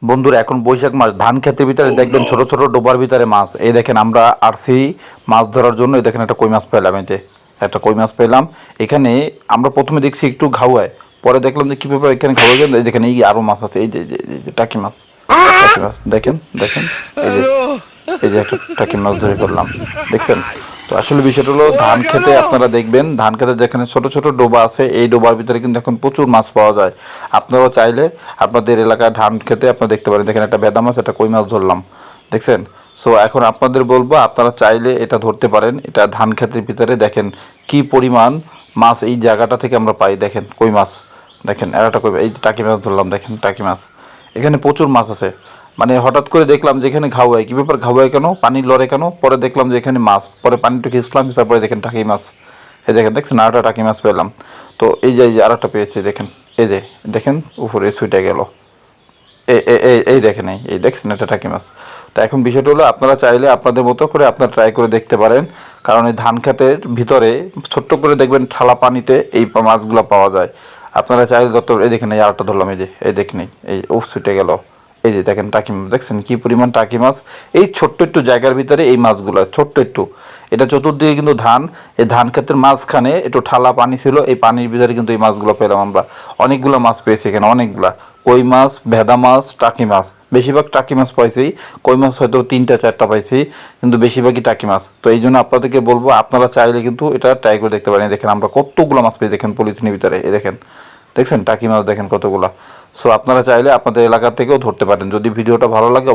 বন্ধুরা এখন বৈশাখ মাস, ধান ক্ষেতের ভিতরে দেখবেন ছোট ছোট ডোবার ভিতরে মাছ। এই দেখেন আমরা আসছি মাছ ধরার জন্য। এই দেখেন একটা কই মাছ পেলাম, এই যে একটা কই মাছ পেলাম। এখানে আমরা প্রথমে দেখছি একটু ঘাওয়ায়, পরে দেখলাম যে কি ব্যাপার এখানে ঘাওয়া গেল। এই দেখেন এই আরো মাছ আছে, এই যে টাকি মাছ, টাকি মাছ দেখেন দেখেন, এই যে এই যে একটা টাকি মাছ ধরে ফেললাম, দেখছেন। তো আসলে বিষয়টা হলো ধান খেতে আপনারা দেখবেন, ধান খেতে যেখানে ছোট ছোট ডোবা আছে এই ডোবার ভিতরে কিন্তু এখন প্রচুর মাছ পাওয়া যায়। আপনারাও চাইলে আপনাদের এলাকায় ধান খেতে আপনারা দেখতে পারেন। দেখেন একটা ভেদা মাছ, একটা কই মাছ ধরলাম, দেখছেন। সো এখন আপনাদের বলবো আপনারা চাইলে এটা ধরতে পারেন। এটা ধান খেতের ভিতরে দেখেন কি পরিমাণ মাছ এই জায়গাটা থেকে আমরা পাই। দেখেন কই মাছ, দেখেন আর একটা কই, এই যে টাকি মাছ ধরলাম, দেখেন টাকি মাছ। এখানে প্রচুর মাছ আছে। মানে হঠাৎ করে দেখলাম যে এখানে ঘাওয়ায়, কি ব্যাপার ঘাওয়ায় কেন, পানি লড়ে কেন, পরে দেখলাম যে এখানে মাছ, পরে পানিটা খিঁচলাম, তারপরে দেখেন টাকি মাছ। এই দেখেন, দেখছেন আর একটা টাকি মাছ পেলাম। তো এই যে আর একটা পেয়েছি, দেখেন এই যে দেখেন উপরে ছুটে গেল। এই দেখেন, এই দেখছেন একটা টাকি মাছ। তো এখন বিষয়টা হলো আপনারা চাইলে আপনাদের মতো করে আপনারা ট্রাই করে দেখতে পারেন। কারণ এই ধান খেতের ভিতরে ছোট্ট করে দেখবেন ঠালা পানিতে এই মাছগুলো পাওয়া যায়। আপনারা চাইলে যত, এই দেখেন এই আরেকটা ধরলাম, এই যে এই দেখেন এই ও ছুটে গেল। এই যে দেখেন টাকি মাছ, দেখছেন কি পরিমাণ টাকি মাছ। এই ছোট্ট একটু জায়গার ভিতরে এই মাছগুলো ছোট্ট একটু, এটা চতুর্দিকে কিন্তু ধান, এই ধান ক্ষেতের মাঝখানে একটু ঠালা পানি ছিল, এই পানির ভিতরে কিন্তু এই মাছগুলো পেলাম আমরা। অনেকগুলো মাছ পেয়েছি এখানে, অনেকগুলা কই মাছ, ভেদা মাছ, টাকি মাছ। বেশিরভাগ টাকি মাছ পাইছি, কই মাছ হয়তো 3টা 4টা পাইছি, কিন্তু বেশিরভাগই টাকি মাছ। তো এই জন্য আপনাদেরকে বলবো আপনারা চাইলে কিন্তু এটা ট্রাই করে দেখতে পারেন। দেখেন আমরা কতগুলো মাছ পেয়েছি, দেখেন পলিথিনের ভিতরে, এই দেখেন দেখছেন টাকি মাছ দেখেন কতগুলা। সো আপনারা চাইলে আপনাদের এলাকা থেকেও ধরতে পারেন। যদি ভিডিওটা ভালো লাগে